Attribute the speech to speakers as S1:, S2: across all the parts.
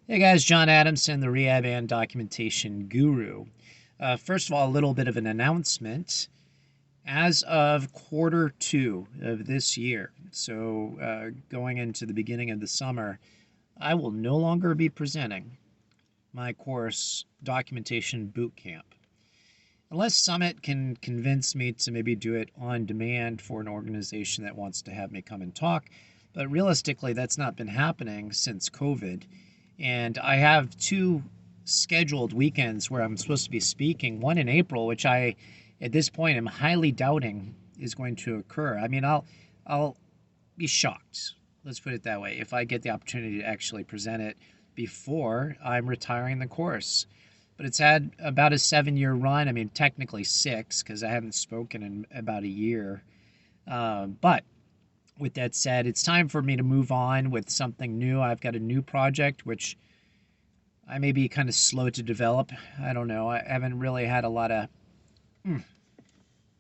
S1: Hey guys, John Adamson, the Rehab and Documentation Guru. First of all, a little bit of an announcement. As of quarter 2 of this year, so going into the beginning of the summer, I will no longer be presenting my course, Documentation Boot Camp. Unless Summit can convince me to maybe do it on demand for an organization that wants to have me come and talk. But realistically, that's not been happening since COVID. And I have two scheduled weekends where I'm supposed to be speaking, one in April, which I, at this point, am highly doubting is going to occur. I mean, I'll be shocked, let's put it that way, if I get the opportunity to actually present it before I'm retiring the course. But it's had about a 7-year run. I mean, technically 6, because I haven't spoken in about a year. But with that said, it's time for me to move on with something new. I've got a new project, which I may be kind of slow to develop. I don't know. I haven't really had a lot of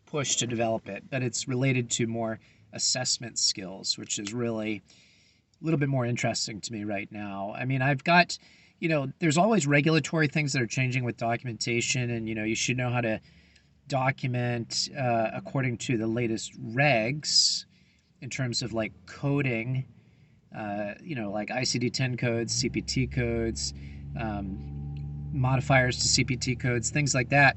S1: push to develop it, but it's related to more assessment skills, which is really a little bit more interesting to me right now. I mean, I've got, there's always regulatory things that are changing with documentation, and, you should know how to document according to the latest regs in terms of like coding, like ICD-10 codes, CPT codes, modifiers to CPT codes, things like that.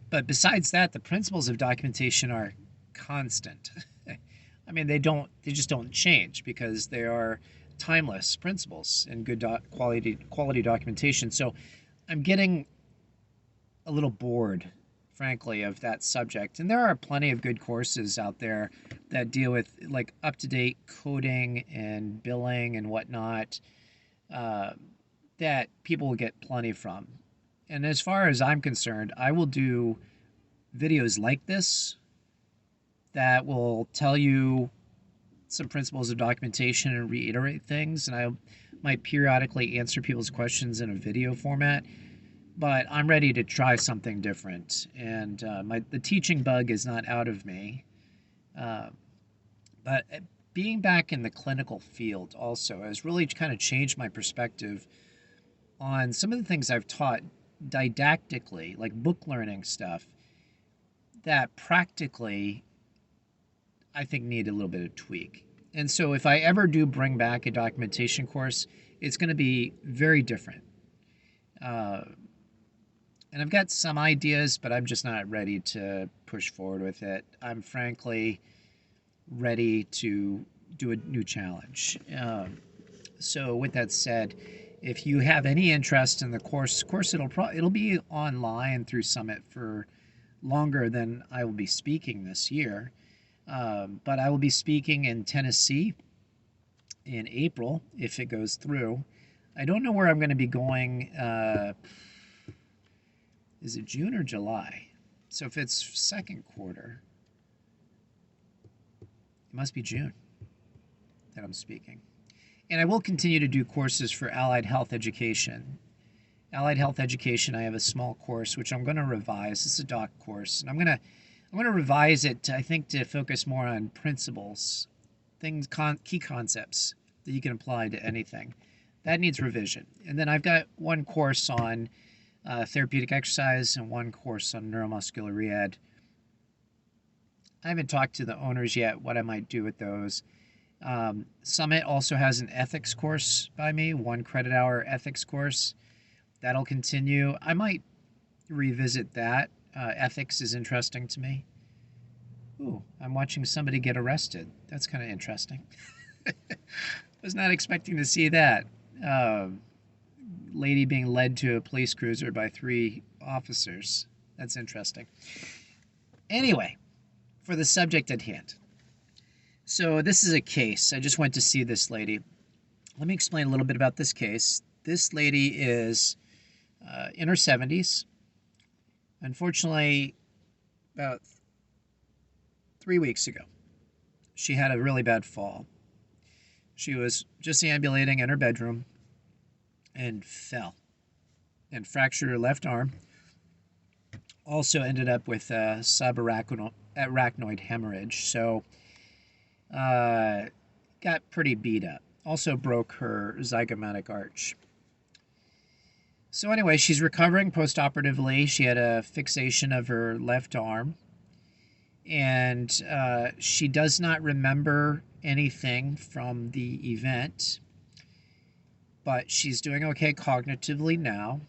S1: But besides that, the principles of documentation are constant. I mean, they just don't change because they are timeless principles in good quality documentation. So I'm getting a little bored, frankly, of that subject. And there are plenty of good courses out there that deal with like up-to-date coding and billing and whatnot that people will get plenty from. And as far as I'm concerned, I will do videos like this that will tell you some principles of documentation and reiterate things. And I might periodically answer people's questions in a video format. But I'm ready to try something different. And the teaching bug is not out of me. But being back in the clinical field also has really kind of changed my perspective on some of the things I've taught didactically, like book learning stuff, that practically I think need a little bit of tweak. And so if I ever do bring back a documentation course, it's going to be very different. And I've got some ideas, but I'm just not ready to push forward with it. I'm frankly ready to do a new challenge. So with that said, if you have any interest in the course, it'll be online through Summit for longer than I will be speaking this year. But I will be speaking in Tennessee in April if it goes through. I don't know where I'm going to be going. Is it June or July? So if it's second quarter, it must be June that I'm speaking. And I will continue to do courses for allied health education. Allied health education, I have a small course which I'm going to revise. This is a doc course, and I'm going to revise it, I think, to focus more on principles, key concepts that you can apply to anything. That needs revision. And then I've got one course on therapeutic exercise and one course on neuromuscular rehab. I haven't talked to the owners yet what I might do with those. Summit also has an ethics course by me, 1 credit hour ethics course. That'll continue. I might revisit that. Ethics is interesting to me. Ooh, I'm watching somebody get arrested. That's kind of interesting. Was not expecting to see that. Lady being led to a police cruiser by 3 officers. That's interesting. Anyway, for the subject at hand. So this is a case. I just went to see this lady. Let me explain a little bit about this case. This lady is in her 70s. Unfortunately, about 3 weeks ago, she had a really bad fall. She was just ambulating in her bedroom and fell and fractured her left arm. Also ended up with a subarachnoid hemorrhage. So got pretty beat up. Also broke her zygomatic arch. So anyway, she's recovering post-operatively. She had a fixation of her left arm, and she does not remember anything from the event, but she's doing okay cognitively now.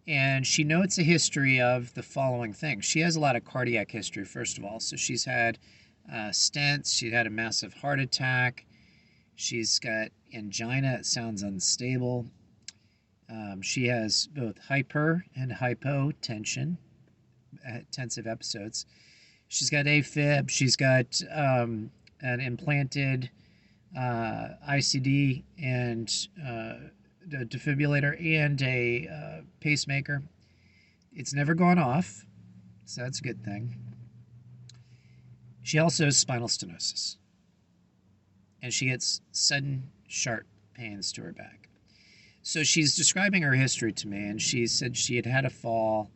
S1: And she notes a history of the following things. She has a lot of cardiac history, first of all. So she's had stents, she had a massive heart attack, she's got angina, it sounds unstable. She has both hyper and hypotension, tensive episodes. She's got AFib, she's got an implanted ICD and a defibrillator and a pacemaker. It's never gone off, so that's a good thing. She also has spinal stenosis, and she gets sudden sharp pains to her back. So she's describing her history to me, and she said she had had a fall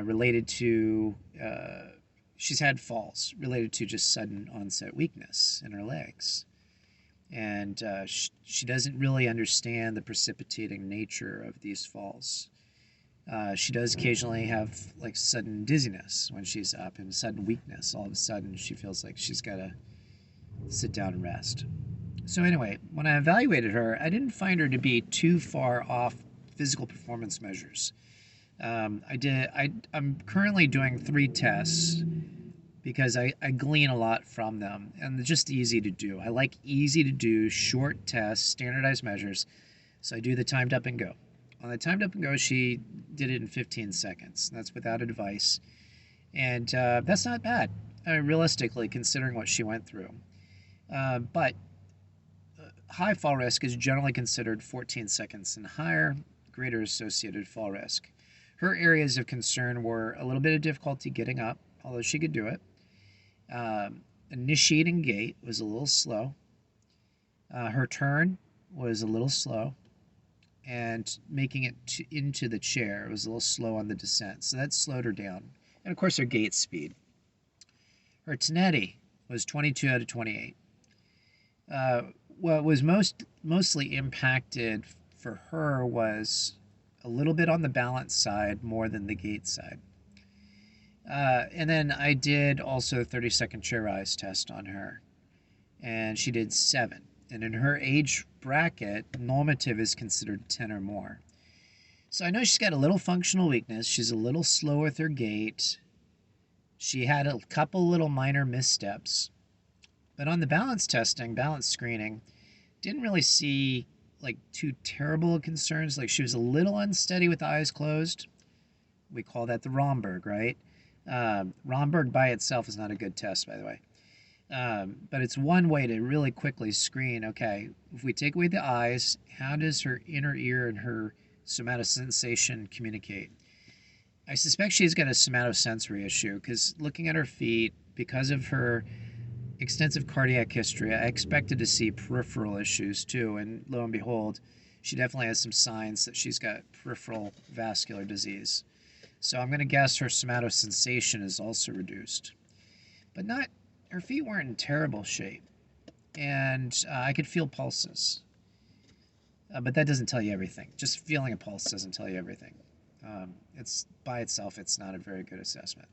S1: related to, she's had falls related to just sudden onset weakness in her legs. And she doesn't really understand the precipitating nature of these falls. She does occasionally have like sudden dizziness when she's up and sudden weakness. All of a sudden, she feels like she's got to sit down and rest. So anyway, when I evaluated her, I didn't find her to be too far off physical performance measures. I'm currently doing 3 tests because I glean a lot from them, and they're just easy to do. I like easy to do, short tests, standardized measures. So I do the timed up and go. On the timed up and go, she did it in 15 seconds. That's without a device. And that's not bad, realistically, considering what she went through. But high fall risk is generally considered 14 seconds and higher, greater associated fall risk. Her areas of concern were a little bit of difficulty getting up, although she could do it. Initiating gait was a little slow. Her turn was a little slow. And making it into the chair was a little slow on the descent. So that slowed her down. And of course, her gait speed. Her Tenetti was 22 out of 28. What was mostly impacted for her was a little bit on the balance side more than the gait side. And then I did also a 30-second chair rise test on her, and she did 7. And in her age bracket, normative is considered 10 or more. So I know she's got a little functional weakness. She's a little slow with her gait. She had a couple little minor missteps. But on the balance testing, balance screening, didn't really see like too terrible concerns. Like she was a little unsteady with the eyes closed. We call that the Romberg, right? Romberg by itself is not a good test, by the way. But it's one way to really quickly screen, okay, if we take away the eyes, how does her inner ear and her somatosensation communicate? I suspect she's got a somatosensory issue because looking at her feet, because of her extensive cardiac history, I expected to see peripheral issues too, and lo and behold, she definitely has some signs that she's got peripheral vascular disease. So I'm going to guess her somatosensation is also reduced. But her feet weren't in terrible shape, and I could feel pulses. But that doesn't tell you everything. Just feeling a pulse doesn't tell you everything. It's by itself, it's not a very good assessment.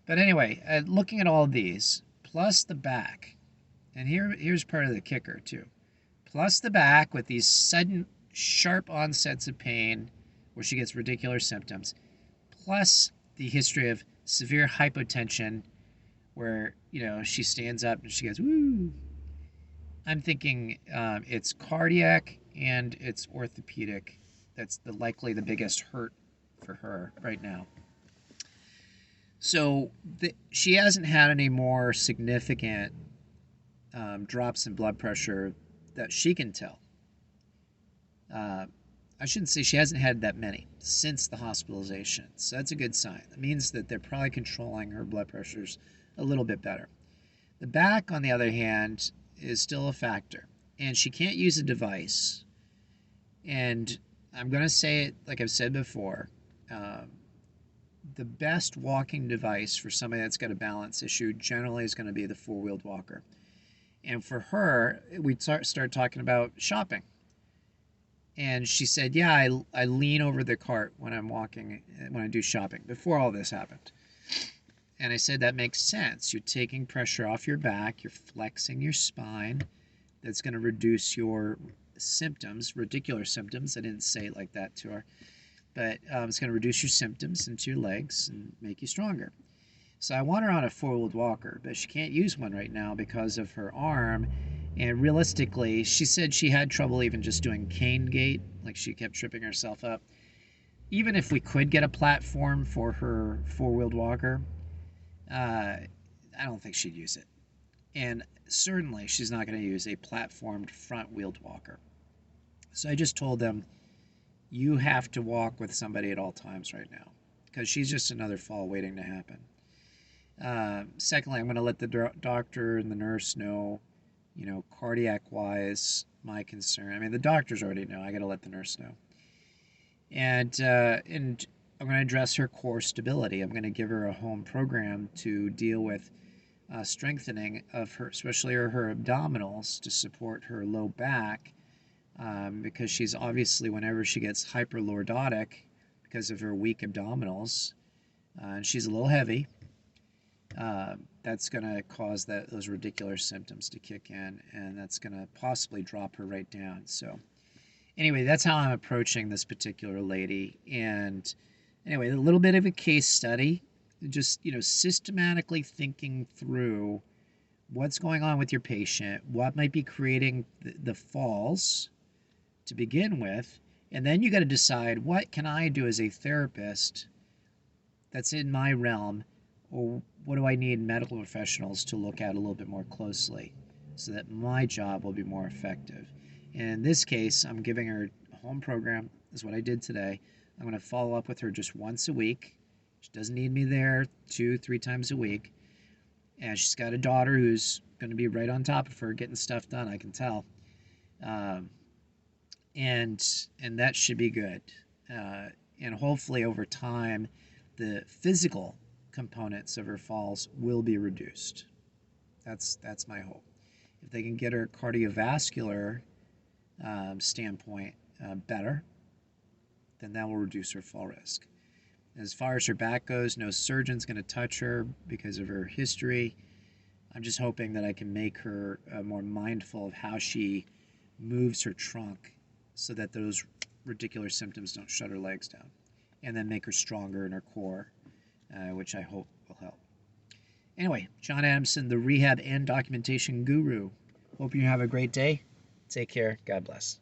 S1: But anyway, looking at all of these, plus the back, and here's part of the kicker too, plus the back with these sudden sharp onsets of pain where she gets radicular symptoms, plus the history of severe hypotension where, she stands up and she goes, woo. I'm thinking it's cardiac and it's orthopedic. That's likely the biggest hurt for her right now. So she hasn't had any more significant drops in blood pressure that she can tell. I shouldn't say she hasn't had that many since the hospitalization. So that's a good sign. That means that they're probably controlling her blood pressures a little bit better. The back, on the other hand, is still a factor. And she can't use a device. And I'm going to say it like I've said before. The best walking device for somebody that's got a balance issue generally is going to be the four-wheeled walker. And for her, we start talking about shopping. And she said, yeah, I lean over the cart when I'm walking, when I do shopping, before all this happened. And I said, that makes sense. You're taking pressure off your back, you're flexing your spine. That's going to reduce your symptoms, radicular symptoms. I didn't say it like that to her, but it's going to reduce your symptoms into your legs and make you stronger. So I want her on a four-wheeled walker, but she can't use one right now because of her arm. And realistically, she said she had trouble even just doing cane gait, like she kept tripping herself up. Even if we could get a platform for her four-wheeled walker, I don't think she'd use it. And certainly she's not going to use a platformed front-wheeled walker. So I just told them, you have to walk with somebody at all times right now, because she's just another fall waiting to happen. Secondly, I'm going to let the doctor and the nurse know, cardiac-wise, my concern. I mean, the doctors already know. I got to let the nurse know. And I'm going to address her core stability. I'm going to give her a home program to deal with strengthening of her, especially her abdominals, to support her low back, because she's obviously, whenever she gets hyperlordotic because of her weak abdominals, and she's a little heavy, that's going to cause those radicular symptoms to kick in, and that's going to possibly drop her right down. So anyway, that's how I'm approaching this particular lady. And anyway, a little bit of a case study, just systematically thinking through what's going on with your patient, what might be creating the falls to begin with, and then you got to decide, what can I do as a therapist that's in my realm, or what do I need medical professionals to look at a little bit more closely so that my job will be more effective. And in this case, I'm giving her a home program, is what I did today. I'm going to follow up with her just once a week. She doesn't need me there 2-3 times a week. And she's got a daughter who's going to be right on top of her getting stuff done, I can tell. And that should be good. And hopefully over time, the physical components of her falls will be reduced. That's my hope. If they can get her cardiovascular standpoint better, then that will reduce her fall risk. As far as her back goes, no surgeon's going to touch her because of her history. I'm just hoping that I can make her more mindful of how she moves her trunk so that those radicular symptoms don't shut her legs down, and then make her stronger in her core, which I hope will help. Anyway, John Adamson, the rehab and documentation guru. Hope you have a great day. Take care. God bless.